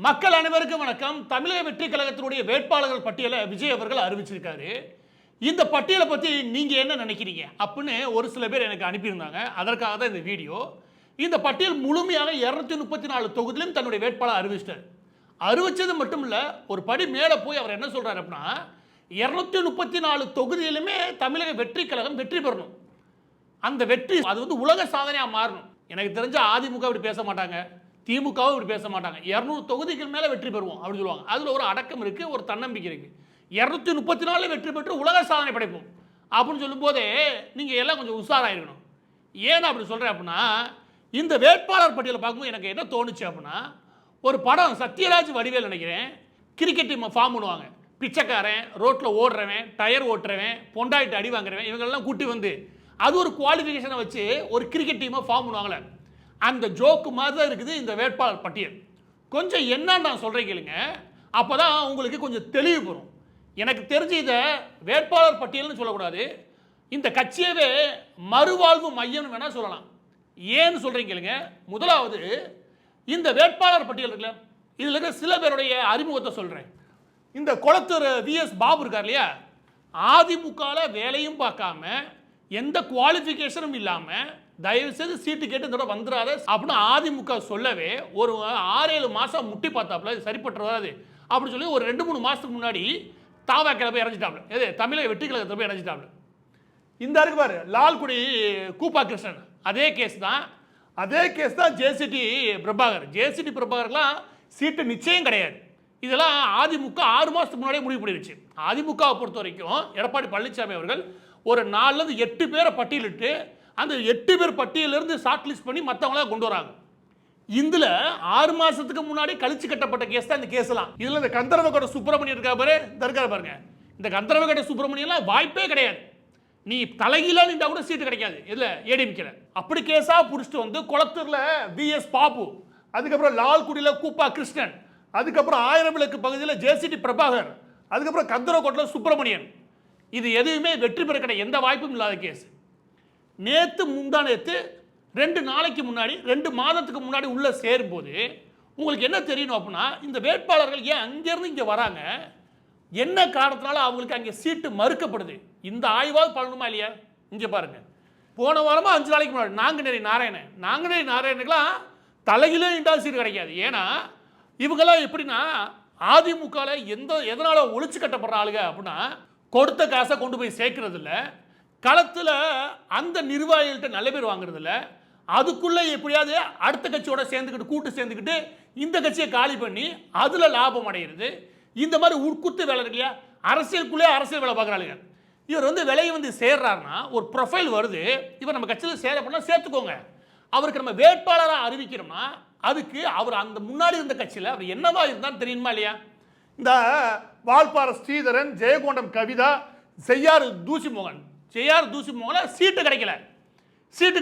மக்கள் அனைவருக்கும் வணக்கம். தமிழக வெற்றி கழகத்தினுடைய வேட்பாளர்கள் பட்டியலை விஜய் அவர்கள் அறிவிச்சிருக்காரு. இந்த பட்டியலை பற்றி நீங்கள் என்ன நினைக்கிறீங்க அப்படின்னு ஒரு சில பேர் எனக்கு அனுப்பியிருந்தாங்க. அதற்காக தான் இந்த வீடியோ. இந்த பட்டியல் முழுமையாக 234 தொகுதியிலும் தன்னுடைய வேட்பாளர் அறிவிச்சிட்டார். அறிவிச்சது மட்டும் இல்லை, ஒரு படி மேலே போய் அவர் என்ன சொல்கிறார் அப்படின்னா, 234 தொகுதியிலுமே தமிழக வெற்றி கழகம் வெற்றி பெறணும். அந்த வெற்றி அது உலக சாதனையாக மாறணும். எனக்கு தெரிஞ்ச அதிமுக இப்படி பேச மாட்டாங்க, திமுகவும் இப்படி பேச மாட்டாங்க. 200 தொகுதிகள் மேலே வெற்றி பெறுவோம் அப்படின்னு சொல்லுவாங்க. அதில் ஒரு அடக்கம் இருக்குது, ஒரு தன்னம்பிக்கை இருக்குது. 234 வெற்றி பெற்று உலக சாதனை படைப்போம் அப்படின்னு சொல்லும்போதே நீங்கள் எல்லாம் கொஞ்சம் உஷாராயிருக்கணும். ஏன் அப்படி சொல்கிறேன் அப்படின்னா, இந்த வேட்பாளர் பட்டியலை பார்க்கும்போது எனக்கு என்ன தோணுச்சு அப்படின்னா, ஒரு படம் சத்யராஜ் வடிவேல் நினைக்கிறேன், கிரிக்கெட் டீமை ஃபார்ம் பண்ணுவாங்க. பிச்சைக்காரன், ரோட்டில் ஓடுறவன், டயர் ஓட்டுறவன், பொண்டாயிட்டு அடி வாங்குறவன், இவங்கெல்லாம் கூட்டி வந்து அது ஒரு குவாலிஃபிகேஷனை வச்சு ஒரு கிரிக்கெட் டீமை ஃபார்ம் பண்ணுவாங்களே, அந்த ஜோக்கு மாதிரி தான் இருக்குது இந்த வேட்பாளர் பட்டியல். கொஞ்சம் என்னன்னு நான் சொல்கிறேன் கேளுங்க, அப்போ தான் உங்களுக்கு கொஞ்சம் தெளிவு வரும். எனக்கு தெரிஞ்ச இதை வேட்பாளர் பட்டியல்னு சொல்லக்கூடாது, இந்த கட்சியவே மறுவாழ்வு மையம்னு வேணால் சொல்லலாம். ஏன்னு சொல்கிறீங்க கேளுங்க. முதலாவது, இந்த வேட்பாளர் பட்டியல் இருக்குல்ல, இதில் இருக்க சில பேருடைய அறிமுகத்தை சொல்கிறேன். இந்த குளத்தூர் VS பாபு இருக்கார் இல்லையா, அதிமுகவில் வேலையும் பார்க்காம எந்த குவாலிஃபிகேஷனும் இல்லாமல் தயவுசெய்து சீட்டு கேட்டு இந்த வந்துடாத அப்படின்னு அதிமுக சொல்லவே ஒரு 6-7 மாதம் முட்டி பார்த்தாப்புல, இது சரிப்பட்டு வராது அப்படின்னு சொல்லி ஒரு 2-3 மாதத்துக்கு முன்னாடி தாவாக்கில் போய் இறஞ்சிட்டாப்புல. எது தமிழக வெற்றி கழகத்தில் போய் இறஞ்சிட்டாப்புல. இந்த இருக்கு பாரு லால்குடி கூப்பா கிருஷ்ணன், அதே கேஸ் தான் ஜேசிடி பிரபாகர்லாம் சீட்டு நிச்சயம் கிடையாது. இதெல்லாம் அதிமுக 6 மாதத்துக்கு முன்னாடியே முடிவு பண்ணிருச்சு. அதிமுகவை பொறுத்த வரைக்கும் எடப்பாடி பழனிசாமி அவர்கள் ஒரு 4-8 பேரை பட்டியலிட்டு அந்த 8 பேர் பட்டியலிருந்து ஷார்ட் லிஸ்ட் பண்ணி மற்றவங்களாம் கொண்டு வராங்க. இதில் 6 மாதத்துக்கு முன்னாடி கழிச்சு கட்டப்பட்ட கேஸ் தான் இந்த கேஸ்லாம். இதில் இந்த கந்தரவகோட்டை சுப்பிரமணியம் இருக்கா பாரு, இருக்காரு பாருங்க. இந்த கந்தரவகோட்டை சுப்பிரமணியம்லாம் வாய்ப்பே கிடையாது. நீ தலைகீழாக நின்றா கூட சீட்டு கிடைக்காது. இதில் ஏடிஎம்கேல அப்படி கேஸாக பிடிச்சிட்டு வந்து குளத்தூரில் VS பாபு, அதுக்கப்புறம் லால்குடியில் கூப்பா கிருஷ்ணன், அதுக்கப்புறம் 1000 விளக்கு பகுதியில் ஜேசிடி பிரபாகர், அதுக்கப்புறம் கந்தரவகோட்டில் சுப்பிரமணியன், இது எதுவுமே வெற்றி பெற கிடையாது, எந்த வாய்ப்பும் இல்லாத கேஸ். நேற்று முந்தானேத்து 2 நாளைக்கு முன்னாடி 2 மாதத்துக்கு முன்னாடி உள்ளே சேரும்போது உங்களுக்கு என்ன தெரியணும் அப்படின்னா, இந்த வேட்பாளர்கள் ஏன் அங்கேருந்து இங்கே வராங்க, என்ன காரணத்தினால அவங்களுக்கு அங்கே சீட்டு மறுக்கப்படுது, இந்த ஆய்வாவது பண்ணணுமா இல்லையா? இங்கே பாருங்கள், போன வாரமாக 5 நாளைக்கு முன்னாடி நாங்குநேரி நாராயணனுக்கெல்லாம் தலையிலே இண்டால் சீட்டு கிடைக்காது. ஏன்னா இவங்கெல்லாம் எப்படின்னா, அதிமுகவில் எதனால் ஒழிச்சு கட்டப்படுற ஆளுங்க அப்படின்னா, கொடுத்த காசை கொண்டு போய் சேர்க்கறது இல்லை, களத்தில் அந்த நிர்வாகிகள்கிட்ட நல்ல பேர் வாங்குறது இல்லை, அதுக்குள்ளே எப்படியாவது அடுத்த கட்சியோட கூட்டு சேர்ந்துக்கிட்டு இந்த கட்சியை காலி பண்ணி அதில் லாபம் அடைகிறது. இந்த மாதிரி உட்குத்து வேலை இருக்கு இல்லையா, அரசியலுக்குள்ளே அரசியல் வேலை பார்க்குறாளுங்க. இவர் விலையை சேர்றாருன்னா ஒரு ப்ரொஃபைல் வருது, இவர் நம்ம கட்சியில் சேர பண்ணால் சேர்த்துக்கோங்க, அவருக்கு நம்ம வேட்பாளராக அறிவிக்கிறோம்னா அதுக்கு அவர் அந்த முன்னாடி இருந்த கட்சியில் அவர் என்னவா இருந்தான்னு தெரியுமா இல்லையா? இந்த வால்பாறை ஸ்ரீதரன், ஜெயகொண்டம் கவிதா, செய்யார் தூசி மோகன் சீட்டு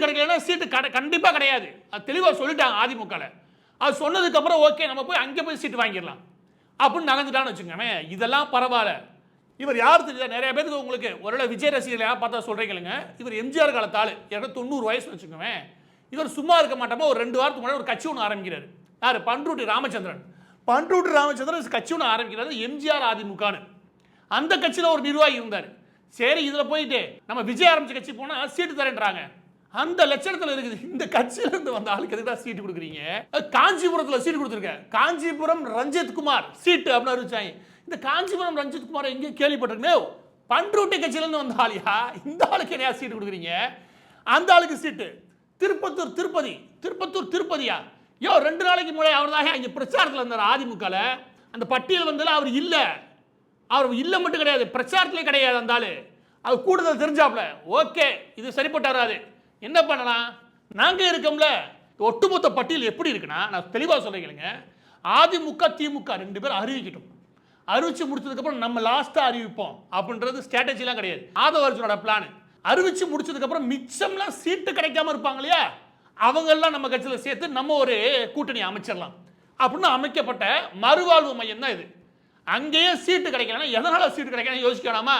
கிடைக்கலன்னா சீட்டு கண்டிப்பாக கிடையாது. அது தெளிவாக சொல்லிட்டாங்க அதிமுகவில். அது சொன்னதுக்கப்புறம் ஓகே நம்ம போய் அங்கே போய் சீட்டு வாங்கிடலாம் அப்படின்னு நகர்ந்துட்டான்னு வச்சுக்கோங்க. இதெல்லாம் பரவாயில்ல. இவர் யார் தெரியுதா? நிறைய பேருக்கு உங்களுக்கு ஒருவேளை விஜய் ரசிகர்கள் யார் பார்த்தா சொல்கிறீங்களுங்க, இவர் எம்ஜிஆர் காலத்தால் 90 வயசு வச்சுக்கோங்க. இவர் சும்மா இருக்க மாட்டாமல் ஒரு 2 வாரத்துக்கு முன்னாடி ஒரு கட்சி ஒன்று ஆரம்பிக்கிறார். யார்? பண்ருட்டி ராமச்சந்திரன் கட்சி ஒன்று ஆரம்பிக்கிறாரு, எம்ஜிஆர் அதிமுகன்னு. அந்த கட்சியில் ஒரு நிர்வாகி இருந்தார். சரி, இதில் போயிட்டு நம்ம விஜய் ஆரம்பிச்ச கட்சி போனால் சீட்டு தரேன்றாங்க, அந்த லட்சணத்தில் இருக்குது. இந்த கட்சியிலிருந்து வந்த ஆளுக்கு எதுக்கு தான் சீட்டு கொடுக்குறீங்க? காஞ்சிபுரத்தில் சீட்டு கொடுத்துருக்கேன், காஞ்சிபுரம் ரஞ்சித் குமார் சீட்டு அப்படின்னு அறிவிச்சாங்க. இந்த காஞ்சிபுரம் ரஞ்சித் குமார் எங்கேயும் கேள்விப்பட்டிருக்கேன், பண்ருட்டி கட்சியிலேருந்து வந்த ஆளியா, இந்த ஆளுக்கு என்ன சீட்டு கொடுக்குறீங்க? அந்த ஆளுக்கு சீட்டு. திருப்பத்தூர் திருப்பதியா? 2 நாளைக்கு முன்னாடி அவர் தான் இங்கே பிரச்சாரத்தில் இருந்தார் அதிமுகவில். அந்த பட்டியல் வந்ததில் அவர் இல்லை மட்டும் கிடையாது, பிரச்சாரத்திலே கிடையாது. அந்த ஆள் அது கூடுதல் தெரிஞ்சாப்ல. ஓகே, இது சரிப்பட்டு வராது, என்ன பண்ணலாம், நாங்கள் இருக்கோம்ல. ஒட்டுமொத்த பட்டியல் எப்படி இருக்குன்னா, நான் தெளிவாக சொல்லிக்கிறேங்க, அதிமுக திமுக 2 பேர் அறிவிக்கட்டும், அறிவிச்சு முடிச்சதுக்கப்புறம் நம்ம லாஸ்ட்டாக அறிவிப்போம் அப்படின்றது ஸ்ட்ராட்டஜிலாம் கிடையாது. ஆதவர்ஜனோட பிளான். அறிவிச்சு முடிச்சதுக்கப்புறம் மிச்சம்லாம் சீட்டு கிடைக்காம இருப்பாங்க இல்லையா, அவங்கெல்லாம் நம்ம கட்சியில் சேர்த்து நம்ம ஒரு கூட்டணி அமைச்சிடலாம் அப்படின்னு அமைக்கப்பட்ட மறுவாழ்வு மையம் தான் இது. அங்கேயே சீட்டு கிடைக்கலன்னா எதனால் சீட்டு கிடைக்கணும் யோசிக்க வேணாமா?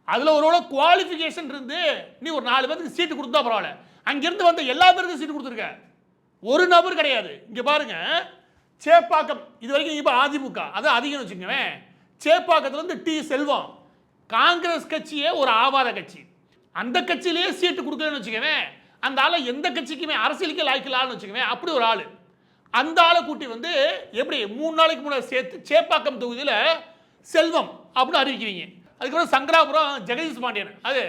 அதில் ஒரு குவாலிஃபிகேஷன் இருந்து நீ ஒரு 4 பேருக்கு சீட்டு கொடுத்தா பரவாயில்ல, அங்கேருந்து வந்து எல்லா பேருக்கும் சீட்டு கொடுத்துருக்க, ஒரு நபர் கிடையாது. இங்கே பாருங்க, சேப்பாக்கம் இது வரைக்கும் இப்போ அதிமுக அது அதிகம் வச்சுக்கோங்க. சேப்பாக்கத்துல இருந்து டி செல்வம் காங்கிரஸ் கட்சியே ஒரு ஆவாத கட்சி, அந்த கட்சியிலேயே சீட்டு கொடுக்கலன்னு வச்சுக்கோங்க. அந்த ஆளை எந்த கட்சிக்குமே அரசியலுக்கே லாய்க்கலான்னு வச்சுக்கோங்க. அப்படி ஒரு ஆள், அந்த ஆளை கூட்டி வந்து எப்படி 3 நாளைக்கு முன்னாடி சேர்த்து சேப்பாக்கம் தொகுதியில் செல்வம் அப்படின்னு அறிவிக்கிறீங்க. அதுக்கப்புறம் சங்கராபுரம் ஜெகதீஷ் பாண்டியன், அது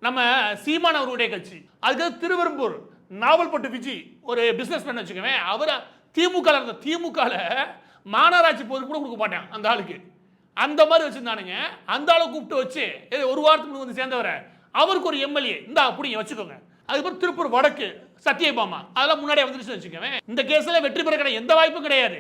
நம்ம சீமான் அவருடைய கட்சி. அதுக்கு திருவெரும்பூர் நாவல்பட்டு விஜய் ஒரு பிசினஸ் மேன் வச்சுக்கோங்க. அவர் திமுக இருந்த திமுகவில் மாநகராட்சி பொறுப்பு கூட கொடுக்க மாட்டேன் அந்த ஆளுக்கு, அந்த மாதிரி வச்சிருந்தானுங்க. அந்த ஆளை கூப்பிட்டு வச்சு ஒரு வாரத்துக்கு வந்து சேர்ந்தவரை அவருக்கு ஒரு எம்எல்ஏ இந்த அப்படிங்க வச்சுக்கோங்க. அதுக்கப்புறம் திருப்பூர் வடக்கு சத்யபாமா அதெல்லாம் முன்னாடியே வந்துருச்சு வச்சுக்கோங்க. இந்த கேஸில் வெற்றி பெற கிடையாது, எந்த வாய்ப்பும் கிடையாது.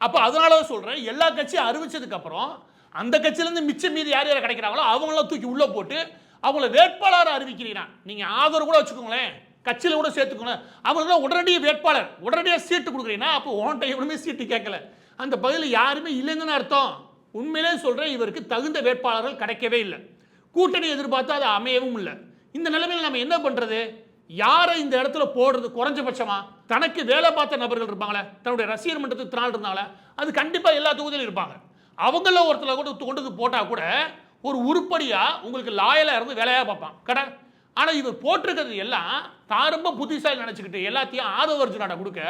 அப்போ அதனால சொல்கிறேன், எல்லா கட்சியும் அறிவிச்சதுக்கு அப்புறம் அந்த கட்சியிலேருந்து மிச்சம் மீதி யார் யார் கிடைக்கிறாங்களோ அவங்களாம் தூக்கி உள்ளே போட்டு அவங்கள வேட்பாளர் அறிவிக்கிறீங்கன்னா நீங்கள் ஆதரவு கூட வச்சுக்கோங்களேன், கட்சியில் கூட சேர்த்துக்கோங்க. அவங்களுக்கு உடனடியாக வேட்பாளர் உடனடியாக சீட்டு கொடுக்குறீங்கன்னா அப்போ ஓன்ட்ட எவனுமே சீட்டு கேட்கல, அந்த பகுதியில் யாருமே இல்லைன்னு அர்த்தம். உண்மையிலே சொல்கிறேன், இவருக்கு தகுந்த வேட்பாளர்கள் கிடைக்கவே இல்லை, கூட்டணி எதிர்பார்த்தா அது அமையவும் இல்லை. இந்த நிலைமையில் நம்ம என்ன பண்ணுறது? யாரை இந்த இடத்துல போடுறது? குறைஞ்சபட்சமா தனக்கு வேலை பார்த்த நபர்கள் இருப்பாங்களே, தன்னுடைய ரசிகர் மன்றத்துக்கு திராள் இருந்தாங்களே, அது கண்டிப்பாக எல்லா தொகுதியிலும் இருப்பாங்க. அவங்கள ஒருத்தர் கூட கொண்டு போட்டால் கூட ஒரு உருப்படியாக உங்களுக்கு லாயலாக இருந்து வேலையாக பார்ப்பான் கடை. ஆனால் இவர் போட்டிருக்கிறது எல்லாம் தான் ரொம்ப புத்திசாலி நினச்சிக்கிட்டு எல்லாத்தையும் ஆதவ அர்ஜுனாட கொடுக்க,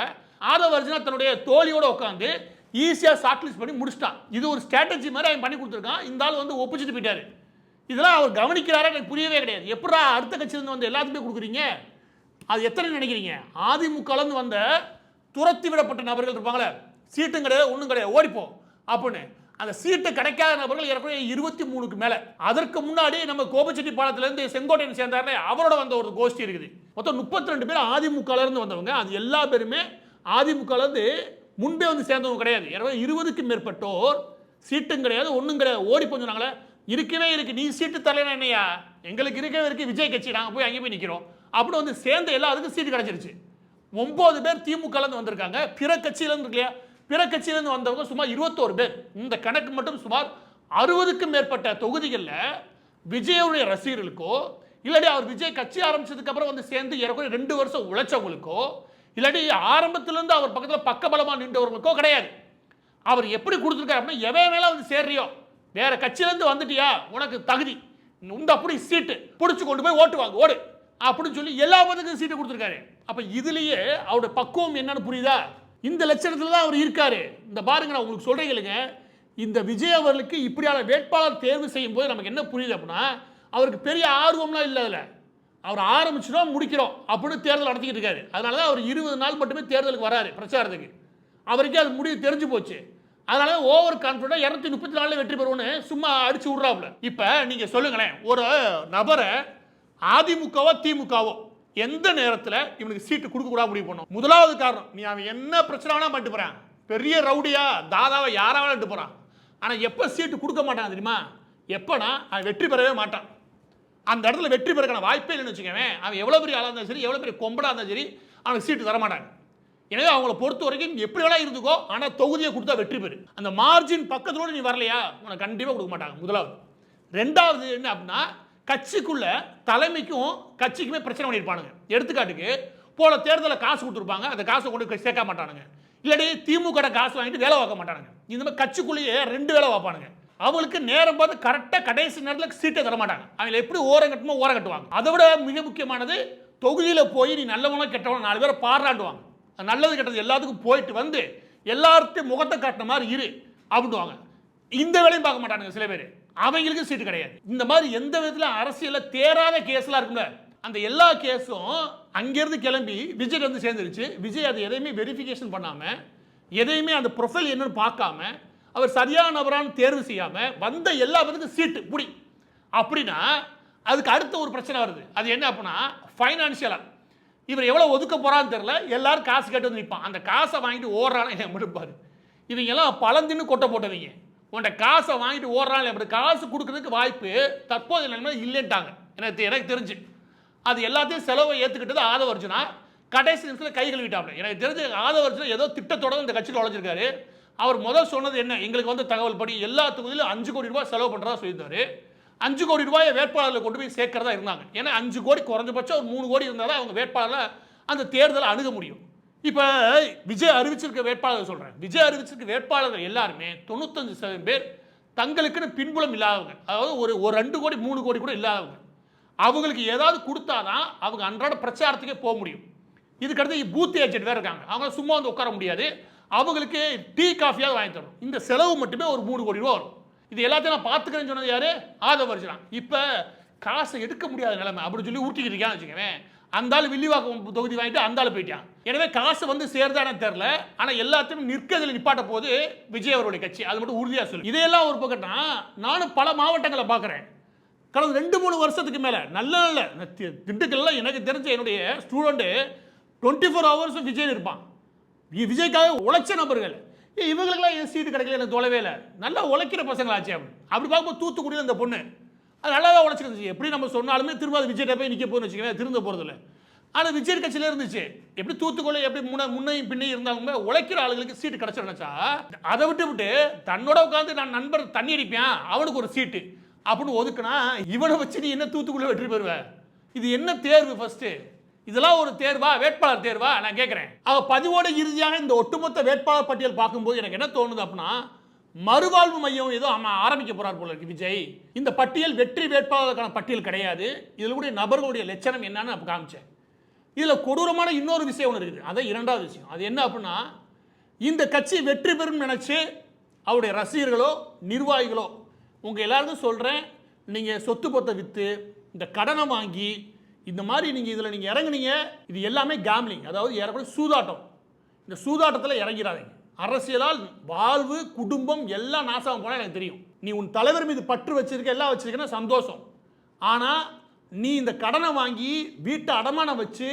ஆதவ அர்ஜுனா தன்னுடைய தோழியோட உட்காந்து ஈஸியாக ஷார்ட்லிஸ்ட் பண்ணி முடிச்சிட்டான். இது ஒரு ஸ்ட்ராட்டஜி மாதிரி அவன் பண்ணி கொடுத்துருக்கான். இந்த ஆள் வந்து ஒப்பிச்சுட்டு போயிட்டாரு. இதெல்லாம் அவர் கவனிக்கிறாரா எனக்கு புரியவே கிடையாது. எப்படா அடுத்த கட்சியிலேருந்து வந்து எல்லாத்துக்குமே கொடுக்குறீங்க? அது எத்தனை நினைக்கிறீங்க? அதிமுகலேருந்து வந்த துரத்தி விடப்பட்ட நபர்கள் இருப்பாங்களே, சீட்டும் கிடையாது ஒன்றும் கிடையாது ஓடிப்போம் அப்படின்னு, அந்த சீட்டு கிடைக்காத நபர்கள் ஏற்கனவே 23க்கு மேலே. அதற்கு முன்னாடி நம்ம கோபச்செட்டி பாலத்திலேருந்து செங்கோட்டையன் சேர்ந்தாருல, அவரோட வந்த ஒரு கோஷ்டி இருக்குது. மொத்தம் 32 பேர் அதிமுகலேருந்து வந்தவங்க. அது எல்லா பேருமே அதிமுகலேருந்து முன்பே வந்து சேர்ந்தவங்க கிடையாது. 20க்கும் மேற்பட்டோர் சீட்டும் கிடையாது ஒன்றும் கிடையாது ஓடி போஞ்சாங்களே. இருக்கவே இருக்கு, நீ சீட்டு தரலைன்னா என்னையா, எங்களுக்கு இருக்கவே இருக்கு விஜய் கட்சி, நாங்கள் போய் அங்கே போய் நிற்கிறோம் அப்படி வந்து சேர்ந்த எல்லாத்துக்கும் சீட்டு கிடைச்சிருச்சு. 9 பேர் திமுகலேருந்து வந்திருக்காங்க. பிற கட்சியிலேருந்து இருக்கு இல்லையா, பிற கட்சியிலேருந்து வந்தவங்க சுமார் 21 பேர். இந்த கணக்கு மட்டும் சுமார் 60க்கும் மேற்பட்ட தொகுதிகளில் விஜயுடைய ரசிகர்களுக்கோ, இல்லாட்டி அவர் விஜய் கட்சி ஆரம்பிச்சதுக்கு அப்புறம் வந்து சேர்ந்து ஏறக்குறைய 2 வருஷம் உழைச்சவங்களுக்கோ, இல்லாட்டி ஆரம்பத்திலேருந்து அவர் பக்கத்தில் பக்கபலமாக நின்றவர்களுக்கோ கிடையாது. அவர் எப்படி கொடுத்துருக்காரு அப்படின்னா, எவன் மேலே வந்து சேர்றியோ, வேற கட்சியிலேருந்து வந்துட்டியா உனக்கு தகுதி இந்த அப்படி சீட்டு பிடிச்சி கொண்டு போய் ஓட்டு வாங்க ஓடு அப்படின்னு சொல்லி எல்லா பதவிக்கும் சீட்டு கொடுத்துருக்காரு. அப்போ இதுலேயே அவருடைய பக்குவம் என்னன்னு புரியுதா? இந்த லட்சணத்தில் தான் அவர் இருக்காரு. இந்த பாருங்க, நான் உங்களுக்கு சொல்றீங்க, இந்த விஜய் அவர்களுக்கு இப்படியான வேட்பாளர் தேர்வு செய்யும் போது நமக்கு என்ன புரியுது அப்படின்னா, அவருக்கு பெரிய ஆர்வம்லாம் இல்லை. அதில் அவர் ஆரம்பிச்சிடும் முடிக்கிறோம் அப்படின்னு தேர்தல் நடத்திக்கிட்டு இருக்காரு. அதனால தான் அவர் 20 நாள் மட்டுமே தேர்தலுக்கு வராரு பிரச்சாரத்துக்கு. அவருக்கே அது முடிவு தெரிஞ்சு போச்சு. அதனால ஓவர் கான்ஃபிடென்ட் 234 வெற்றி பெறுவோன்னு சும்மா அடிச்சு விட்றாப்புல. இப்போ நீங்கள் சொல்லுங்களேன், ஒரு நபரை அதிமுகவோ திமுகவோ எந்த நேரத்தில் இவனுக்கு சீட்டு கொடுக்கக்கூடாது முடிவு பண்ணும்? முதலாவது காரணம், நீ அவன் என்ன பிரச்சனை வேணா பண்ணிட்டு போறான், பெரிய ரவுடியா தாதாவை யாரா வேணாட்டு போறான், ஆனால் எப்போ சீட்டு கொடுக்க மாட்டான் தெரியுமா? எப்போனா அவன் வெற்றி பெறவே மாட்டான். அந்த இடத்துல வெற்றி பெறக்கான வாய்ப்பே இல்லைன்னு வச்சுக்கவே. அவன் எவ்வளோ பெரிய ஆளாக இருந்தாலும் சரி, எவ்வளோ பெரிய கொம்படாக இருந்தாலும் சரி, அவனுக்கு சீட்டு தர மாட்டாங்க. எனவே அவங்கள பொறுத்த வரைக்கும் எப்படி வேணா இருந்துக்கோ, ஆனால் தொகுதியை கொடுத்தா வெற்றி பெறு. அந்த மார்ஜின் பக்கத்தோடு நீ வரலையா உனக்கு கண்டிப்பாக கொடுக்க மாட்டாங்க. முதலாவது. ரெண்டாவது என்ன அப்படின்னா, கட்சிக்குள்ள தலைமைக்கும் கட்சிக்குமே பிரச்சனை பண்ணியிருப்பானுங்க. எடுத்துக்காட்டுக்கு போல தேர்தலில் காசு கொடுத்துருப்பாங்க, அந்த காசை கொண்டு சேர்க்க மாட்டானுங்க. இல்லாட்டி திமுக காசு வாங்கிட்டு வேலை பார்க்க மாட்டானுங்க. இந்த மாதிரி கட்சிக்குள்ளேயே 2 வேலை பார்ப்பானுங்க. அவங்களுக்கு நேரம் பார்த்து கரெக்டாக கடைசி நேரத்தில் சீட்டை தர மாட்டாங்க. அவங்க எப்படி ஓரம் கட்டுமோ ஓரம் கட்டுவாங்க. அதை விட மிக முக்கியமானது, தொகுதியில் போய் நீ நல்லவனா கெட்டவனா 4 பேரை பாராட்டுவாங்க. நல்லது கெட்டது எல்லாத்துக்கும் போயிட்டு வந்து எல்லார்ட்டையும் முகத்தை காட்டின மாதிரி இரு அப்படின்வாங்க. இந்த வேலையும் பார்க்க மாட்டானுங்க சில பேர். அவங்களுக்கு சீட்டு கிடையாது. இந்த மாதிரி எந்த விதத்தில் அரசியலில் தேராத கேஸ்லாம் இருக்குல்ல, அந்த எல்லா கேஸும் அங்கேருந்து கிளம்பி விஜய் வந்து சேர்ந்துருச்சு. விஜய் அதை எதையுமே வெரிஃபிகேஷன் பண்ணாமல், எதையுமே அந்த ப்ரொஃபைல் என்னன்னு பார்க்காம, அவர் சரியான நபரான்னு தேர்வு செய்யாமல் வந்த எல்லா பேருக்கும் சீட்டு புடி அப்படின்னா, அதுக்கு அடுத்த ஒரு பிரச்சனை வருது. அது என்ன அப்படின்னா, ஃபைனான்சியலாக இவர் எவ்வளோ ஒதுக்க போகிறான்னு தெரியல, எல்லாரும் காசு கேட்டு வந்து நிற்பான். அந்த காசை வாங்கிட்டு ஓடுறான்னு என்ன முடிப்பாரு. இவங்கெல்லாம் பழந்தின்னு கொட்டை போட்டவங்க. உன்ட காசை வாங்கிட்டு ஓடுறாங்க, அப்படி காசு கொடுக்கறதுக்கு வாய்ப்பு தற்போது நிலைமை இல்லைன்ட்டாங்க. எனக்கு தெரிஞ்சு அது எல்லாத்தையும் செலவை ஏற்றுக்கிட்டது ஆதவ அர்ஜுனா. கடைசி நிமிஷத்தில் கை கழுவிட்டாப்ல. எனக்கு தெரிஞ்சு ஆதவ அர்ஜுனா ஏதோ திட்டத்தோட இந்த கட்சியில் உழைச்சிருக்காரு. அவர் முதல் சொன்னது என்ன, எங்களுக்கு வந்து தகவல் படி எல்லா தொகுதியிலும் 5 கோடி ரூபாய் செலவு பண்ணுறதா சொல்லியிருந்தாரு. 5 கோடி ரூபாயை வேட்பாளர்களை கொண்டு போய் சேர்க்கிறதா இருந்தாங்க. ஏன்னா 5 கோடி குறைஞ்சபட்சம் ஒரு 3 கோடி இருந்தால் தான் அவங்க வேட்பாளரை அந்த தேர்தலை அணுக முடியும். இப்ப விஜய் அறிவிச்சிருக்க வேட்பாளர் சொல்றேன். விஜய் அறிவிச்சிருக்க வேட்பாளர்கள் எல்லாருமே 95% பேர் தங்களுக்குன்னு பின்புலம் இல்லாதவங்க. அதாவது ஒரு 2 கோடி 3 கோடி கூட இல்லாதவங்க. அவங்களுக்கு ஏதாவது கொடுத்தாதான் அவங்க அன்றாட பிரச்சாரத்துக்கே போக முடியும். இதுக்கடுத்து பூத் ஏஜென்ட் வேற இருக்காங்க. அவங்க சும்மா வந்து உட்கார முடியாது. அவங்களுக்கு டீ காஃபியாவது வாங்கி தரணும். இந்த செலவு மட்டுமே ஒரு 3 கோடி ரூபா வரும். இது எல்லாத்தையும் நான் பார்த்துக்கிறேன்னு சொன்னது யாரு? ஆதவ அர்ஜுனா. இப்ப காசை எடுக்க முடியாத நிலைமை அப்படின்னு சொல்லி ஊட்டிக்கிட்டு இருக்கான்னு வச்சுக்கவேன். அந்த ஆள் வில்லிவாக்கம் தொகுதி வாங்கிட்டு அந்த ஆள் போயிட்டான். எனவே காசு வந்து சேர்தானே தெரியல. ஆனா எல்லாத்தையும் நிற்கிறதுல நிப்பாட்ட போது விஜய் அவருடைய கட்சி. அது மட்டும் உறுதியா சொல்லு. இதையெல்லாம் ஒரு பக்கம்னா நானும் பல மாவட்டங்களை பார்க்குறேன். கடந்த 2-3 வருஷத்துக்கு மேல நல்ல நல்ல திண்டுக்கல்ல எனக்கு தெரிஞ்ச என்னுடைய ஸ்டூடெண்ட் 24 ஹவர்ஸ் விஜய் இருப்பான். விஜய்க்காக உழைச்ச நபர்கள். இவங்களுக்கெல்லாம் என் சீட்டு கிடைக்கல, எனக்கு தொலைவே இல்லை. நல்லா உழைக்கிற பசங்களாச்சு. அப்படி பார்க்கும்போது தூத்துக்குடியில் அந்த பொண்ணு அது நல்லா தான் உழைச்சிருந்துச்சு. எப்படி நம்ம சொன்னாலுமே திரும்ப அது விஜய்கிட்ட போய் நிற்க போகுதுன்னு வச்சுக்கவேன், திருந்த போகிறதில்ல. ஆனால் விஜய் கட்சியில் இருந்துச்சு. எப்படி தூத்துக்குடி எப்படி முன்னையும் பின்னையும் இருந்தாலுமே உழைக்கிற ஆளுங்களுக்கு சீட்டு கிடைச்சிருந்துச்சா, அதை விட்டு தன்னோட உட்காந்து நான் நண்பர் தண்ணி அடிப்பேன் அவனுக்கு ஒரு சீட்டு அப்படின்னு ஒதுக்குனா இவனை வச்சு நீ என்ன தூத்துக்குள்ள வெற்றி பெறுவ? இது என்ன தேர்வு? ஃபர்ஸ்ட் இதெல்லாம் ஒரு தேர்வா? வேட்பாளர் தேர்வா? நான் கேட்கிறேன். பதிவோட இறுதியாக இந்த ஒட்டுமொத்த வேட்பாளர் பட்டியல் பார்க்கும்போது எனக்கு என்ன தோணுது அப்படின்னா, மறுவாழ்வு மையம் ஏதோ ஆரம்பிக்க போறார் போல இருக்கு விஜய். இந்த பட்டியல் வெற்றி வேட்பாளருக்கான பட்டியல் கிடையாது. இதில் கூட நபர்களுடைய லட்சணம் என்னன்னு நான் காமிச்சேன். இதில் கொடூரமான இன்னொரு விஷயம் ஒன்று இருக்குது. அதான் இரண்டாவது விஷயம். அது என்ன அப்படின்னா, இந்த கட்சி வெற்றி பெறும் நினைச்சு அவருடைய ரசிகர்களோ நிர்வாகிகளோ உங்க எல்லாருக்கும் சொல்றேன், நீங்க சொத்து பொத்தை வித்து இந்த கடனை வாங்கி இந்த மாதிரி நீங்க இதில் நீங்க இறங்குனீங்க, இது எல்லாமே கேம்லிங், அதாவது ஏறக்குறைய சூதாட்டம். இந்த சூதாட்டத்தில் இறங்கிறாதீங்க. அரசியலால் வாழ்வு குடும்பம் எல்லாம் நாசம் போனால் எனக்கு தெரியும். நீ உன் தலைவர் மீது பற்று வச்சிருக்க, எல்லாம் வச்சிருக்கேன்னா சந்தோஷம். ஆனால் நீ இந்த கடனை வாங்கி வீட்டை அடமானம் வச்சு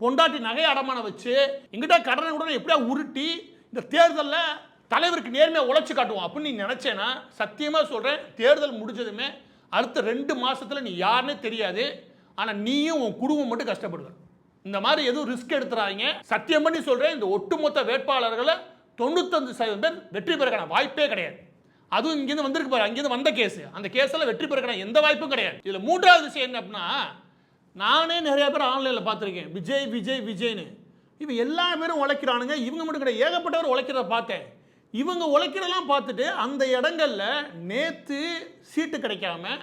பொண்டாட்டி நகையை அடமானம் வச்சு எங்கிட்ட கடனை கூட எப்படியா உருட்டி இந்த தேர்தலில் தலைவருக்கு நேர்மையாக உழைச்சி காட்டுவோம் அப்படின்னு நீ நினைச்சேன்னா சத்தியமாக சொல்கிறேன், தேர்தல் முடிஞ்சதுமே அடுத்த 2 மாசத்துல நீ யாருன்னே தெரியாது. ஆனால் நீயும் உன் குடும்பம் மட்டும் கஷ்டப்படுவ. இந்த மாதிரி எதுவும் ரிஸ்க் எடுத்துறாங்க. சத்தியம் பண்ணி சொல்கிறேன், இந்த ஒட்டுமொத்த வேட்பாளர்களை 95% பேர் வெற்றி பெறக்கான வாய்ப்பே கிடையாது. அதுவும் இங்கேருந்து வந்திருக்கு பாரு, அங்கேருந்து வந்த கேஸ், அந்த கேஸில் வெற்றி பெறக்கான எந்த வாய்ப்பும் கிடையாது. இதில் மூன்றாவது விஷயம் என்ன அப்படின்னா, நானே நிறைய பேர் ஆன்லைனில் பார்த்துருக்கேன், விஜய் விஜய் விஜய்னு. இவன் எல்லா பேரும் உழைக்கிறானுங்க, இவங்க மட்டும் கிடையாது, ஏகப்பட்டவர் உழைக்கிறத பார்த்தேன். இவங்க உழைக்கிறதெல்லாம் பார்த்துட்டு அந்த இடங்கள்ல நேற்று சீட்டு கிடைக்காம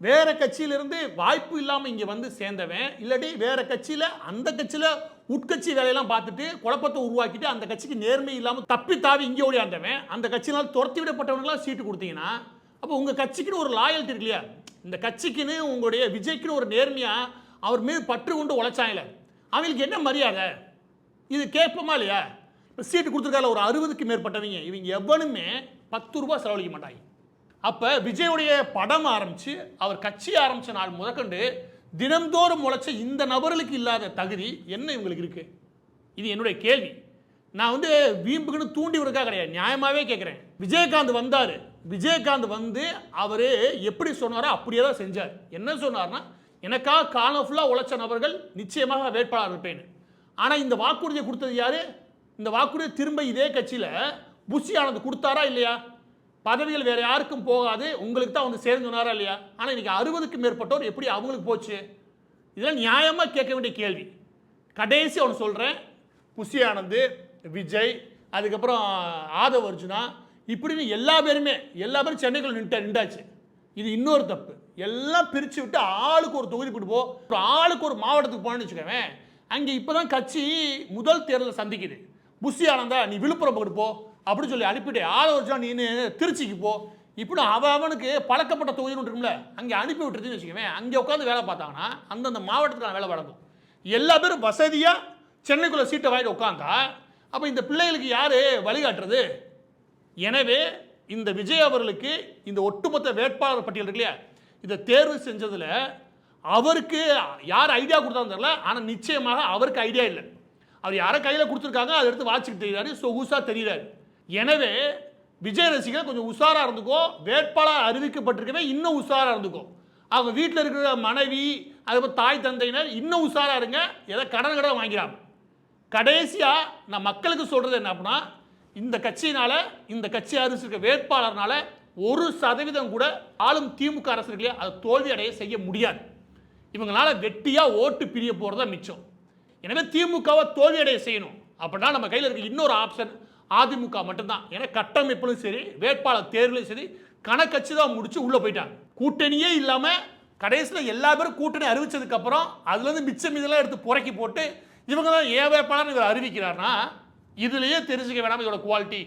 வேற கட்சியிலிருந்து வாய்ப்பு இல்லாமல் இங்கே வந்து சேர்ந்தவன், இல்லாட்டி வேற கட்சியில் அந்த கட்சியில் உட்கட்சி வேலையெல்லாம் பார்த்துட்டு குழப்பத்தை உருவாக்கிட்டு அந்த கட்சிக்கு நேர்மை இல்லாமல் தப்பி தாவி இங்கே ஓடியாந்தவன், அந்த கட்சியினால் துரத்தி விடப்பட்டவனுக்கெல்லாம் சீட்டு கொடுத்தீங்கன்னா அப்போ உங்கள் கட்சிக்குன்னு ஒரு லாயல்ட்டி இருக்கு இல்லையா? இந்த கட்சிக்குன்னு உங்களுடைய விஜய்க்குன்னு ஒரு நேர்மையாக அவர் மீது பற்று கொண்டு உழைச்சாங்களே, அவங்களுக்கு என்ன மரியாதை? இது கேட்போமா இல்லையா? இப்போ சீட்டு கொடுத்துருக்கால ஒரு 60க்கு மேற்பட்டவங்க, இவங்க எவனுமே 10 ரூபாய் செலவழிக்க மாட்டாங்க. அப்போ விஜயுடைய படம் ஆரம்பித்து அவர் கட்சி ஆரம்பித்த நாள் முதற்கொண்டு தினந்தோறும் முளைச்ச இந்த நபர்களுக்கு இல்லாத தகுதி என்ன இவங்களுக்கு இருக்கு? இது என்னுடைய கேள்வி. நான் வந்து வீம்புக்குன்னு தூண்டி விடுறதுக்காக கிடையாது, நியாயமாகவே கேட்குறேன். விஜயகாந்த் வந்தார், விஜயகாந்த் வந்து அவர் எப்படி சொன்னாரோ அப்படியே தான் செஞ்சார். என்ன சொன்னார்னா, எனக்காக காலம் ஃபுல்லாக உழைச்ச நபர்கள் நிச்சயமாக வேட்பாளர் இருப்பேன். ஆனால் இந்த வாக்குறுதியை கொடுத்தது யாரு? இந்த வாக்குறுதியை திரும்ப இதே கட்சியில் புஷி ஆனந்த் கொடுத்தாரா இல்லையா? பதவிகள் வேற யாருக்கும் போகாது, உங்களுக்கு தான் வந்து சேர்ந்து சொன்னாரா இல்லையா? ஆனால் இன்னைக்கு 60க்கு மேற்பட்டோர் எப்படி அவங்களுக்கு போச்சு? இதெல்லாம் நியாயமாக கேட்க வேண்டிய கேள்வி. கடைசி அவனு சொல்கிறேன், புஷி ஆனந்த், விஜய், அதுக்கப்புறம் ஆதவ் அர்ஜுனா, இப்படின்னு எல்லா பேரும் சென்னைக்குள்ள நின்றாச்சு. இது இன்னொரு தப்பு. எல்லாம் பிரித்து விட்டு ஆளுக்கு ஒரு தொகுதி போட்டு போ, ஆளுக்கு ஒரு மாவட்டத்துக்கு போனேன்னு வச்சுக்கோங்க. அங்கே இப்போ தான் கட்சி முதல் தேர்தலை சந்திக்குது. புஷி ஆனந்தா நீ விழுப்புரம் போ அப்படின்னு சொல்லி அனுப்பிட்டு, ஆதவர்ஜா நீ திருச்சிக்கு போ, இப்படி அவனுக்கு பழக்கப்பட்ட தொகுதின்னு இருக்கும்ல, அங்கே அனுப்பி விட்டுருச்சுன்னு வச்சுக்கோங்க. அங்கே உட்காந்து வேலை பார்த்தாங்கன்னா அந்தந்த மாவட்டத்துக்கான வேலை நடக்கும். எல்லா பேரும் வசதியாக சென்னைக்குள்ளே சீட்டை வாங்கிட்டு உட்காந்தா அப்போ இந்த பிள்ளைகளுக்கு யார் வழிகாட்டுறது? எனவே இந்த விஜய் அவர்களுக்கு இந்த ஒட்டுமொத்த வேட்பாளர் பட்டியல் இருக்கு இல்லையா, இதை தேர்வு செஞ்சதில் அவருக்கு யார் ஐடியா கொடுத்தான்னு தெரியல, ஆனால் நிச்சயமாக அவருக்கு ஐடியா இல்லை. அவர் யாரை கையில் கொடுத்துருக்காங்க அதை எடுத்து வாட்சிக்கிட்டு தெரியுறாரு, சொகுசாக தெரியுறாரு. எனவே விஜய் ரசிகர் கொஞ்சம் உஷாராக இருந்துக்கோ, வேட்பாளர் அறிவிக்கப்பட்டிருக்கவே இன்னும் உஷாராக இருந்துக்கோ. அவங்க வீட்டில் இருக்கிற மனைவி, அதுக்கப்புறம் தாய் தந்தையினர் இன்னும் உஷாராக இருங்க, எதை கடன் வாங்கிறாங்க. கடைசியாக நான் மக்களுக்கு சொல்கிறது என்ன அப்படின்னா, இந்த கட்சியினால, இந்த கட்சி அறிவிச்சிருக்க வேட்பாளர்னால 1% கூட ஆளும் திமுக அரசு இல்லையா, அதை தோல்வி அடைய செய்ய முடியாது. இவங்களால வெட்டியாக ஓட்டு பிரிய போகிறதா மிச்சம். எனவே திமுகவை தோல்வி அடைய செய்யணும். அப்படின்னா நம்ம கையில் இருக்க இன்னொரு ஆப்ஷன் அதிமுக மட்டும்தான். ஏன்னா கட்டமைப்பிலும் சரி, வேட்பாளர் தேர்தலும் சரி, கணக்கட்சி தான் முடிச்சு உள்ள போயிட்டாங்க. கூட்டணியே இல்லாம கடைசியில் எல்லா பேரும் கூட்டணி அறிவிச்சதுக்கு அப்புறம் அதுல இருந்து மிச்சம் இதெல்லாம் எடுத்து புறக்கி போட்டு இவங்க தான் ஏன் வேட்பாளர் இவர் அறிவிக்கிறார்னா இதுலயே தெரிஞ்சுக்க வேணாம் இதோட குவாலிட்டி.